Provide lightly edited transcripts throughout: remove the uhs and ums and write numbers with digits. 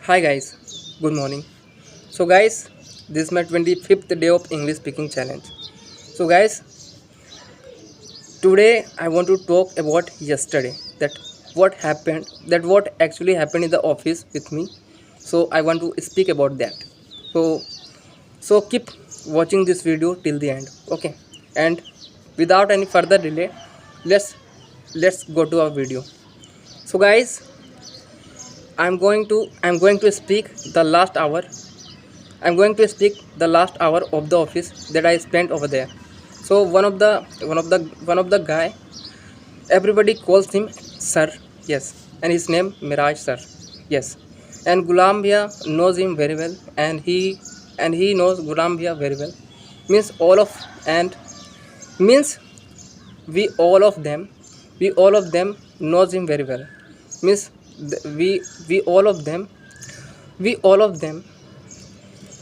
Hi guys, good morning. So guys, this is my 25th day of English speaking challenge. So guys, today I want to talk about yesterday, that what actually happened in the office with me. So I want to speak about that. So keep watching this video till the end. Okay. And without any further delay, let's go to our video. So guys, I'm going to speak the last hour. I'm going to speak the last hour of the office that I spent over there. So one of the guy, everybody calls him sir. Yes, and his name Miraj sir. Yes, and Gulam Bhaiya knows him very well, and he knows Gulam Bhaiya very well. Means all of and means we all of them knows him very well. Means we all of them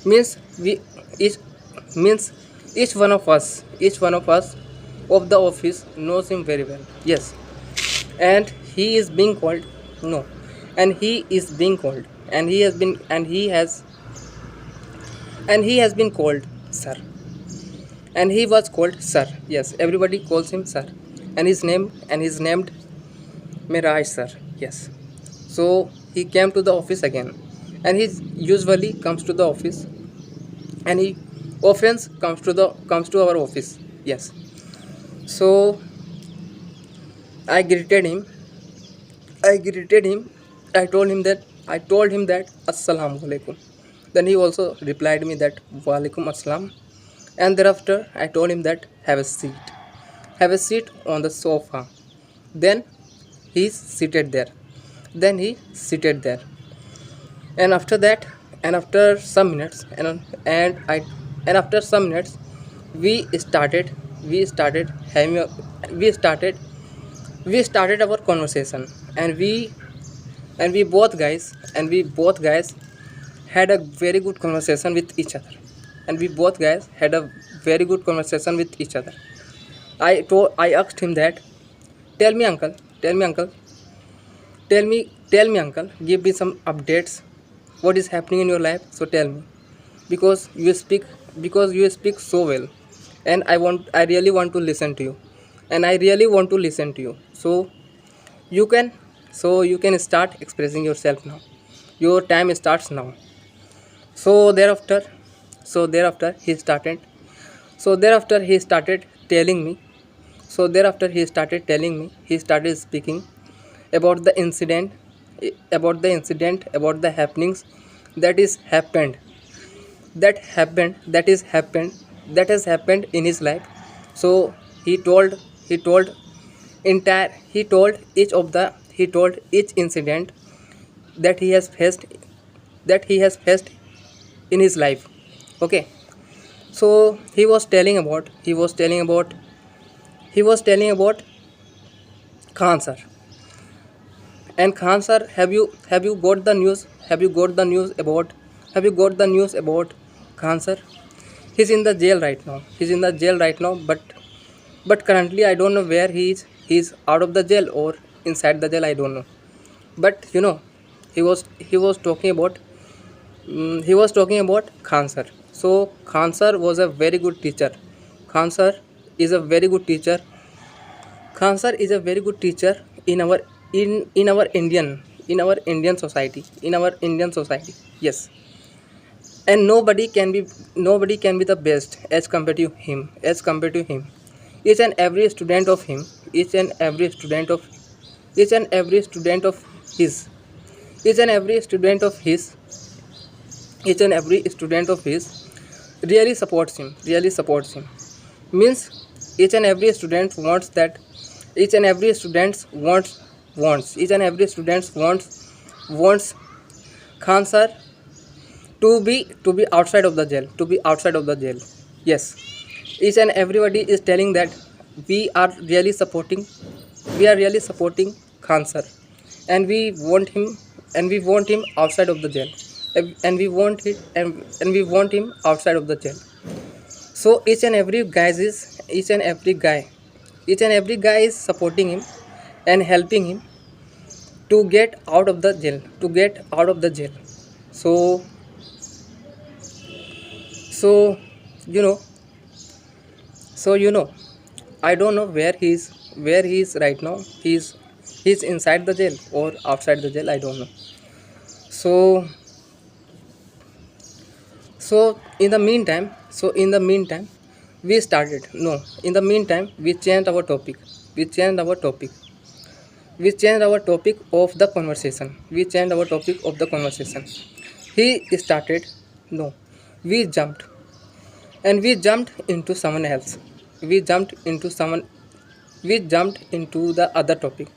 means we each means each one of us of the office knows him very well. Yes, and he is being called no and he is being called and he has been and he has been called sir, and he was called sir. Yes, everybody calls him sir, and he's named Miraj sir. Yes, so he came to the office again, and he usually comes to the office, and he often comes to our office. Yes, so i greeted him I greeted him. I told him that assalamu alaikum. Then he also replied me that walaikum assalam. And thereafter I told him that have a seat on the sofa. Then he seated there. And after that, and after some minutes, and after some minutes, we started we started having a, we started our conversation, and we both guys had a very good conversation with each other. And we both guys had a very good conversation with each other. I asked him that, tell me uncle, tell me uncle, give me some updates, what is happening in your life. So tell me, because you speak so well, and I really want to listen to you, so you can start expressing yourself now. Your time starts now. So thereafter so thereafter he started so thereafter he started telling me he started speaking about the incident, about the happenings that is happened that happened that is happened that has happened in his life. So he told he told each incident that he has faced in his life. Okay. So he was telling about Khan sir. And Khan sir, have you got the news? Have you got the news about Khan sir? He's in the jail right now. But currently I don't know where he is. He's out of the jail or inside the jail. I don't know. But he was talking about Khan sir. So Khan sir was a very good teacher. Khan sir is a very good teacher. Khan sir is a very good teacher in our Indian society. Yes, and nobody can be the best as compared to him. Each and every student of him, each and every student of his, each and every student of his, each and every student of his really supports him. Means each and every student wants that each and every student wants Khan sir to be outside of the jail. Yes, each and everybody is telling that we are really supporting Khan sir, and we want him outside of the jail. And we want him outside of the jail. So each and every guy is supporting him and helping him to get out of the jail. So so you know so I don't know where he is right now. He's inside the jail or outside the jail, I don't know. So in the meantime we started no in the meantime we changed our topic. we changed our topic we changed our topic of the conversation. He started, no, we jumped, and we jumped into someone else. We jumped into the other topic.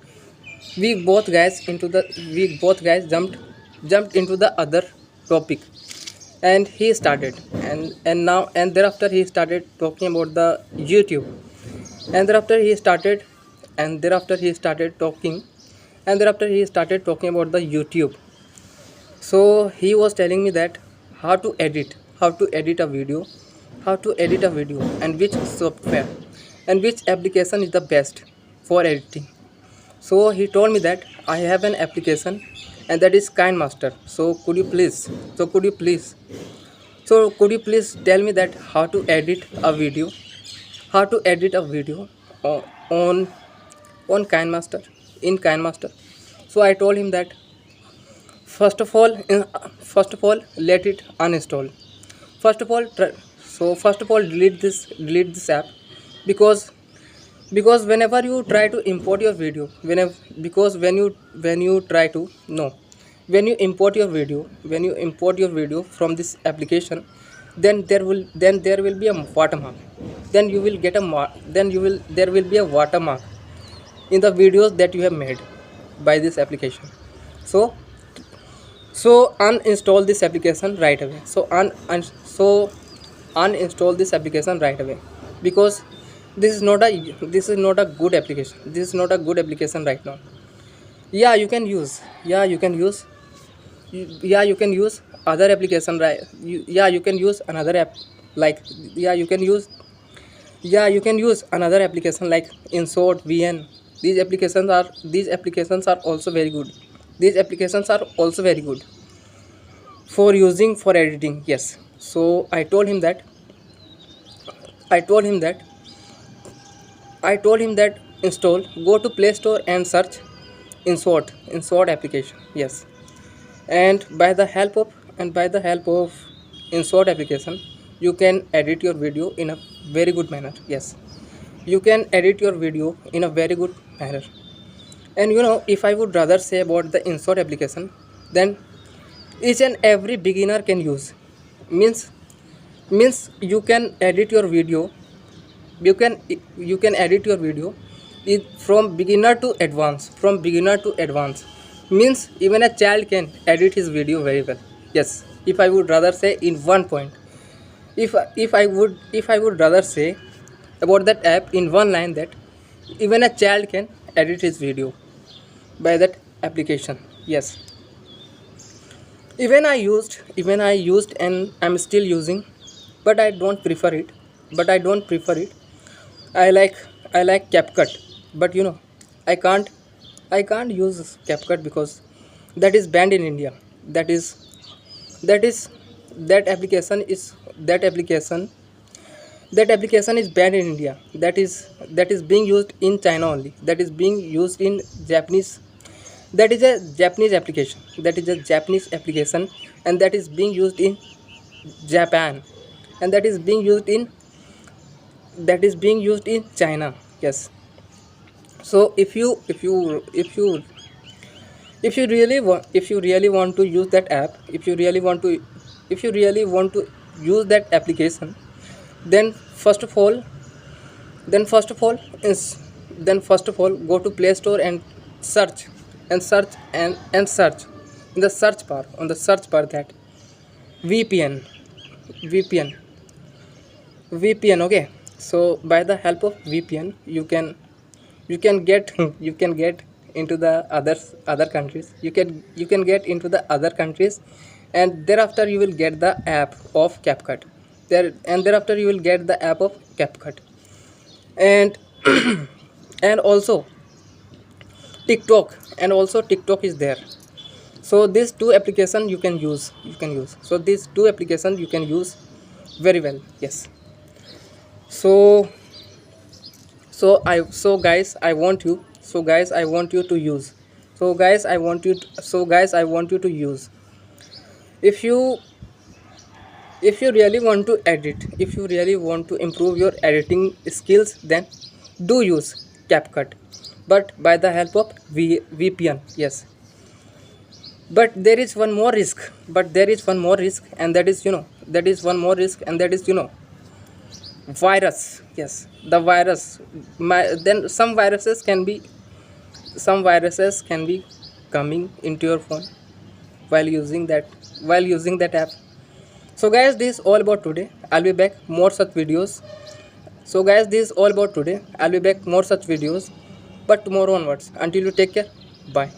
We both guys jumped into the other topic, and he started, and now and thereafter he started talking about the YouTube. And thereafter he started talking about the YouTube. So he was telling me that how to edit a video, and which software and which application is the best for editing. So he told me that I have an application, and that is KineMaster. So could you please tell me that how to edit a video on KineMaster, in KineMaster. So I told him that first of all let it uninstall. First of all delete this app, because whenever you try to import your video, whenever because when you try to no when you import your video from this application, then there will be a watermark. There will be a watermark in the videos that you have made by this application. So so uninstall this application right away. So uninstall this application right away, because this is not a good application. This is not a good application right now. Yeah, you can use. Yeah, you can use other application, right? You can use another app, like you can use another application like InShot, VN. These applications are also very good. For using for editing. Yes. So I told him that install, go to Play Store and search InShot application. Yes. And by the help of InShot application, you can edit your video in a very good manner. Yes, you can edit your video in a very good manner. And if I would rather say about the InShot application, then each and every beginner can use. Means you can edit your video. You can edit your video from beginner to advanced. Means even a child can edit his video very well. Yes, if I would rather say in one point, if I would rather say about that app in one line, that even a child can edit his video by that application. Yes, even I used and I'm still using, but I don't prefer it. I like CapCut, but I can't use CapCut because that is banned in India. That is that is that application is banned in India. That is being used in China only. That is being used in Japanese. That is a Japanese application. And that is being used in Japan, and that is being used in China. Yes. So if you really want to use that app, if you really want to use that application, then first of all then first of all is then first of all go to Play Store and search search in the search bar that VPN. VPN. Okay. So by the help of VPN, you can get you can get into the other countries. You can get into the other countries, and thereafter you will get the app of CapCut. Thereafter you will get the app of CapCut. And and also TikTok is there. So these two application you can use, so these two application you can use very well. Yes. So guys, I want you, to use, I want you to use. If you really want to edit, if you really want to improve your editing skills, then do use CapCut, but by the help of VPN. Yes. But there is one more risk, and that is, virus. Yes, the virus. Then some viruses can be, coming into your phone while using that app. So guys, this is all about today. I'll be back more such videos. So guys, this is all about today. I'll be back more such videos, but tomorrow onwards. Until you take care, bye.